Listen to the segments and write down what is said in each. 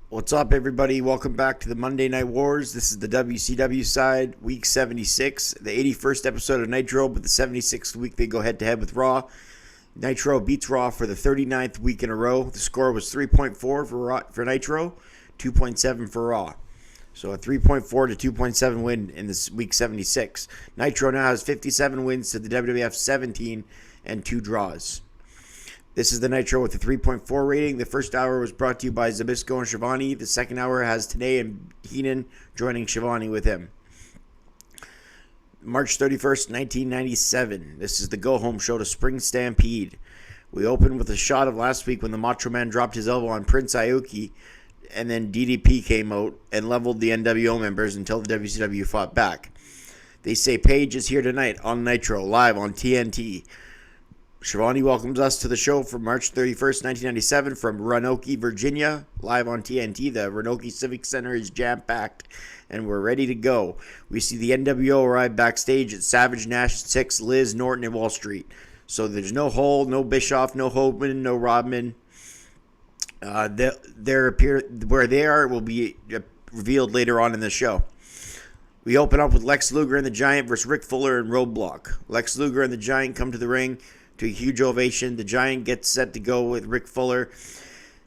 What's up, everybody? Welcome back to the Monday Night Wars. This is the WCW side, week 76, the 81st episode of Nitro, but the 76th week they go head-to-head with Raw. Nitro beats Raw for the 39th week in a row. The score was 3.4 for Nitro, 2.7 for Raw. So a 3.4 to 2.7 win in this week 76. Nitro now has 57 wins to the WWF 17 and 2 draws. This is the Nitro with a 3.4 rating. The first hour was brought to you by Zbyszko and Schiavone. The second hour has Tenay and Heenan joining Schiavone with him. March 31st, 1997. This is the go-home show to Spring Stampede. We opened with a shot of last week when the Macho Man dropped his elbow on Prince Aoki, and then DDP came out and leveled the NWO members until the WCW fought back. They say Paige is here tonight on Nitro, live on TNT. Schiavone welcomes us to the show for March 31st, 1997 from Roanoke, Virginia, live on TNT. The Roanoke Civic Center is jam-packed, and we're ready to go. We see the NWO arrive backstage at Savage, Nash, Six, Liz, Norton, and Wall Street. So there's no Hole, no Bischoff, no Hogan, no Rodman. Where they are will be revealed later on in the show. We open up with Lex Luger and the Giant versus Rick Fuller and Roadblock. Lex Luger and the Giant come to the ring to a huge ovation. The Giant gets set to go with Rick Fuller.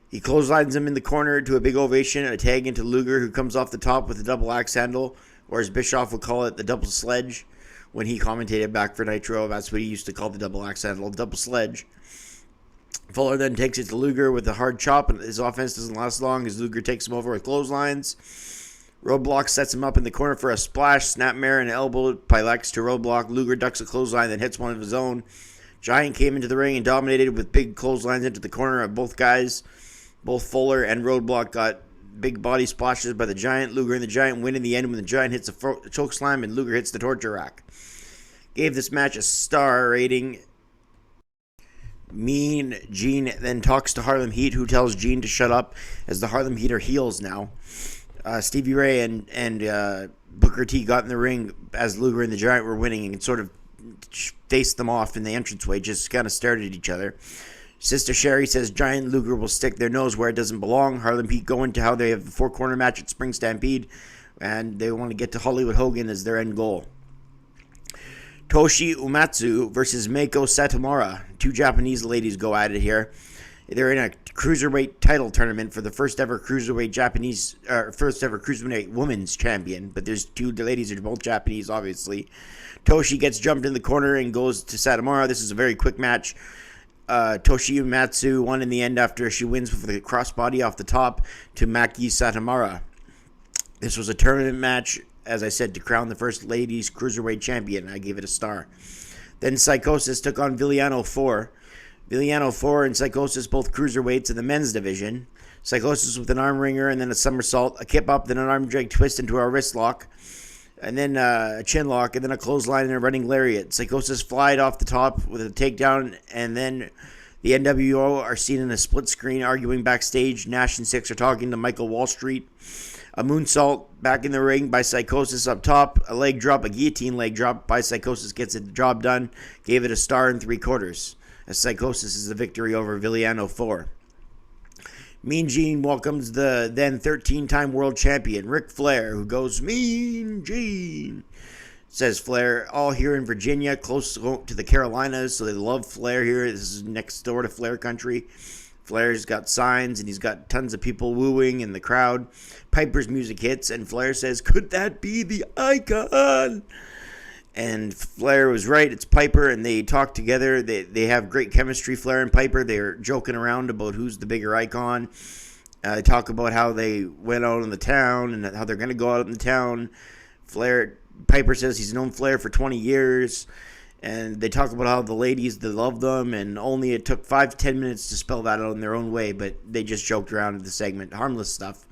He clotheslines him in the corner to a big ovation, a tag into Luger, who comes off the top with a double axe handle, or as Bischoff would call it, the double sledge. When he commentated back for Nitro, that's what he used to call the double axe handle, double sledge. Fuller then takes it to Luger with a hard chop, and his offense doesn't last long as Luger takes him over with clotheslines. Roadblock sets him up in the corner for a splash, snapmare, and elbow by Lex to Roadblock. Luger ducks a clothesline, then hits one of his own. Giant came into the ring and dominated with big clotheslines into the corner of both guys. Both Fuller and Roadblock got big body splashes by the Giant. Luger and the Giant win in the end when the Giant hits a chokeslam and Luger hits the torture rack. Gave this match a star rating. Mean Gene then talks to Harlem Heat, who tells Gene to shut up as the Harlem Heat are heels now. Stevie Ray and Booker T got in the ring as Luger and the Giant were winning and sort of faced them off in the entranceway, just kind of stared at each other. Sister Sherry says Giant and Luger will stick their nose where it doesn't belong. Harlem Heat go into how they have the four-corner match at Spring Stampede, and they want to get to Hollywood Hogan as their end goal. Toshi Umatsu versus Meiko Satomura. Two Japanese ladies go at it here. They're in a cruiserweight title tournament for the first ever cruiserweight women's champion, but there's two ladies that are both Japanese, obviously. Toshi gets jumped in the corner and goes to Satomura. This is a very quick match. Toshi Umatsu won in the end after she wins with a crossbody off the top to Maki Satomura. This was a tournament match, as I said, to crown the first ladies cruiserweight champion. I gave it a star. Then Psychosis took on Villano 4. Villano 4 and Psychosis both cruiserweights in the men's division. Psychosis with an arm wringer and then a somersault, a kip up, then an arm drag twist into a wrist lock, and then a chin lock, and then a clothesline and a running lariat. Psychosis flied off the top with a takedown, and then the NWO are seen in a split screen arguing backstage. Nash and Six are talking to Michael Wall Street. A moonsault back in the ring by Psychosis up top. A leg drop, a guillotine leg drop by Psychosis gets the job done. Gave it a star and 3/4. As Psychosis is the victory over Villano 4. Mean Gene welcomes the then 13-time world champion, Ric Flair, who goes, Mean Gene, says Flair, all here in Virginia, close to the Carolinas, so they love Flair here. This is next door to Flair country. Flair's got signs, and he's got tons of people wooing in the crowd. Piper's music hits, and Flair says, could that be the Icon? And Flair was right. It's Piper, and they talk together. They have great chemistry, Flair and Piper. They're joking around about who's the bigger icon. They talk about how they went out in the town and how they're going to go out in the town. Piper says he's known Flair for 20 years. And they talk about how the ladies, they love them, and only it took 5 to 10 minutes to spell that out in their own way, but they just joked around in the segment. Harmless stuff.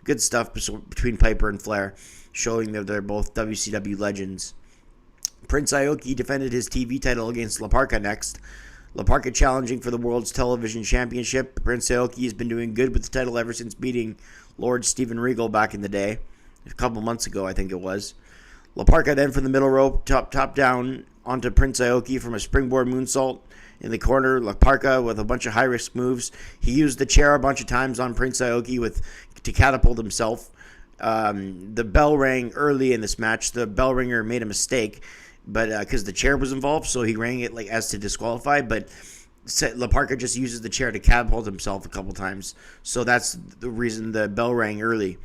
Good stuff between Piper and Flair, showing that they're both WCW legends. Prince Aoki defended his TV title against La Parka next. La Parka challenging for the World's Television Championship. Prince Aoki has been doing good with the title ever since beating Lord Steven Regal back in the day. A couple months ago, I think it was. La Parka then from the middle rope, top down onto Prince Aoki from a springboard moonsault in the corner. La Parka with a bunch of high-risk moves. He used the chair a bunch of times on Prince Aoki to catapult himself. The bell rang early in this match. The bell ringer made a mistake, but because the chair was involved, so he rang it like as to disqualify. But La Parka just uses the chair to catapult himself a couple times, so that's the reason the bell rang early.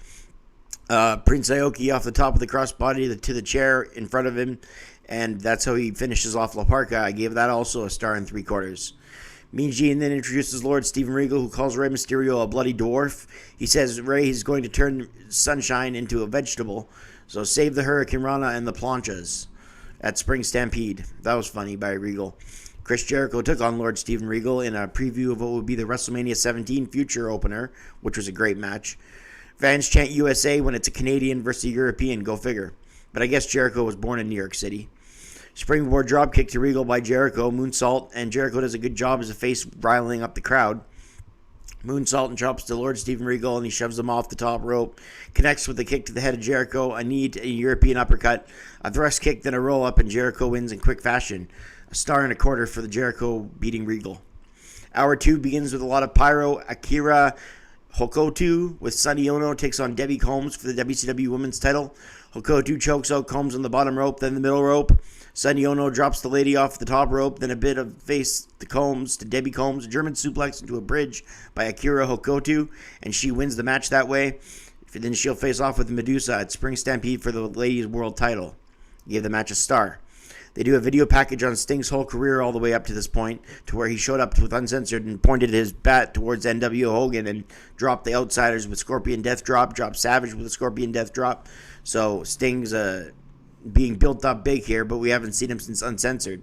Prince Aoki off the top of the crossbody to the chair in front of him, and that's how he finishes off La Parka. I gave that also a star and 3/4. Mean Gene then introduces Lord Steven Regal, who calls Rey Mysterio a bloody dwarf. He says Rey is going to turn Sunshine into a vegetable, so save the Hurricane Rana and the planchas at Spring Stampede. That was funny by Regal. Chris Jericho took on Lord Steven Regal in a preview of what would be the WrestleMania 17 future opener, which was a great match. Fans chant USA when it's a Canadian versus a European, go figure. But I guess Jericho was born in New York City. Springboard dropkick to Regal by Jericho, moonsault, and Jericho does a good job as a face riling up the crowd. Moonsault and chops to Lord Steven Regal, and he shoves him off the top rope. Connects with a kick to the head of Jericho, a knee, a European uppercut, a thrust kick, then a roll-up, and Jericho wins in quick fashion. A star and a quarter for the Jericho beating Regal. Hour 2 begins with a lot of pyro. Akira Hokuto with Sonny Ono takes on Debbie Combs for the WCW Women's title. Hokuto chokes out Combs on the bottom rope, then the middle rope. Sonny Ono drops the lady off the top rope, then a bit of face to Combs, to Debbie Combs, a German suplex into a bridge by Akira Hokuto, and she wins the match that way. Then she'll face off with Medusa at Spring Stampede for the ladies' world title. Gave the match a star. They do a video package on Sting's whole career all the way up to this point, to where he showed up with Uncensored and pointed his bat towards NWO Hogan and dropped the Outsiders with Scorpion Death Drop, dropped Savage with a Scorpion Death Drop. So Sting's being built up big here, but we haven't seen him since Uncensored.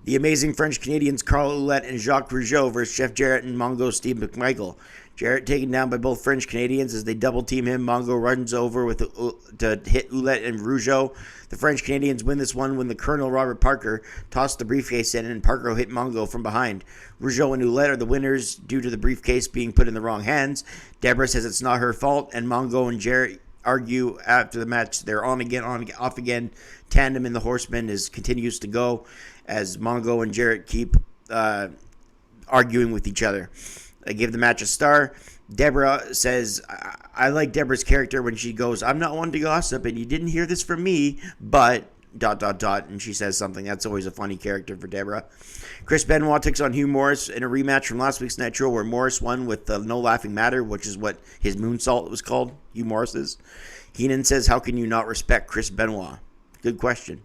The amazing French Canadians Carl Ouellette and Jacques Rougeau versus Jeff Jarrett and Mongo Steve McMichael. Jarrett taken down by both French Canadians as they double team him. Mongo runs over to hit Ouellette and Rougeau. The French Canadians win this one when the Colonel Robert Parker tossed the briefcase in and Parker hit Mongo from behind. Rougeau and Ouellette are the winners due to the briefcase being put in the wrong hands. Deborah says it's not her fault, and Mongo and Jarrett argue after the match. They're on again, off again. Tandem in the Horsemen continues to go as Mongo and Jarrett keep arguing with each other. I give the match a star. Deborah says, I like Deborah's character when she goes, I'm not one to gossip, and you didn't hear this from me, but ... and she says something. That's always a funny character for Deborah. Chris Benoit takes on Hugh Morris in a rematch from last week's Nitro where Morris won with the No Laughing Matter, which is what his moonsault was called, Hugh Morris's. Heenan says, how can you not respect Chris Benoit? Good question.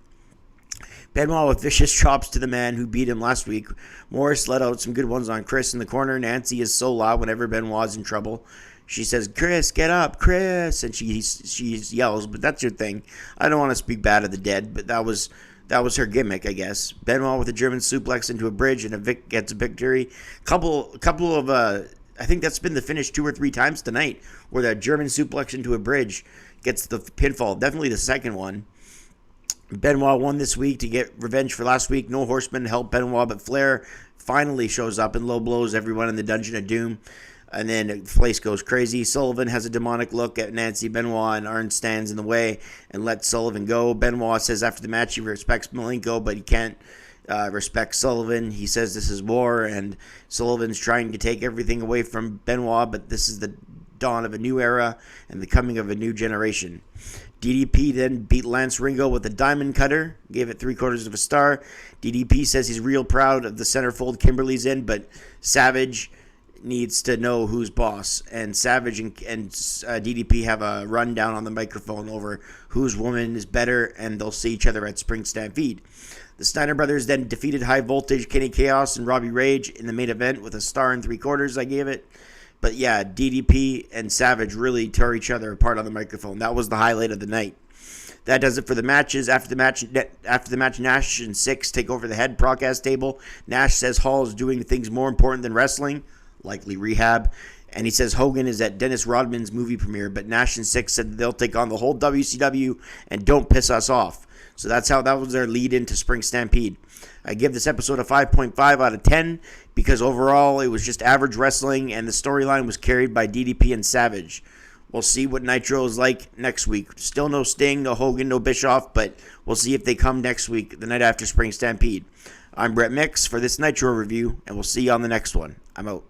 Benoit with vicious chops to the man who beat him last week. Morris let out some good ones on Chris in the corner. Nancy is so loud whenever Benoit's in trouble. She says, Chris, get up, Chris. And she yells, but that's your thing. I don't want to speak bad of the dead, but that was her gimmick, I guess. Benoit with a German suplex into a bridge and gets a victory. Couple of I think that's been the finish 2 or 3 times tonight, where that German suplex into a bridge gets the pinfall. Definitely the second one. Benoit won this week to get revenge for last week. No Horseman helped Benoit, but Flair finally shows up and low blows everyone in the Dungeon of Doom. And then the place goes crazy. Sullivan has a demonic look at Nancy Benoit, and Arn stands in the way and lets Sullivan go. Benoit says after the match he respects Malenko, but he can't respect Sullivan. He says this is war, and Sullivan's trying to take everything away from Benoit, but this is the dawn of a new era and the coming of a new generation. DDP then beat Lance Ringo with a diamond cutter, gave it 3/4 of a star. DDP says he's real proud of the centerfold Kimberly's in, but Savage needs to know who's boss. And Savage and DDP have a rundown on the microphone over whose woman is better, and they'll see each other at Spring Stampede. The Steiner brothers then defeated High Voltage, Kenny Chaos, and Robbie Rage in the main event with a star and 3/4, I gave it. But yeah, DDP and Savage really tore each other apart on the microphone. That was the highlight of the night. That does it for the matches. After the match, Nash and Six take over the head broadcast table. Nash says Hall is doing things more important than wrestling, likely rehab. And he says Hogan is at Dennis Rodman's movie premiere. But Nash and Six said they'll take on the whole WCW and don't piss us off. So that was their lead into Spring Stampede. I give this episode a 5.5 out of 10 because overall it was just average wrestling and the storyline was carried by DDP and Savage. We'll see what Nitro is like next week. Still no Sting, no Hogan, no Bischoff, but we'll see if they come next week, the night after Spring Stampede. I'm Brett Mix for this Nitro review, and we'll see you on the next one. I'm out.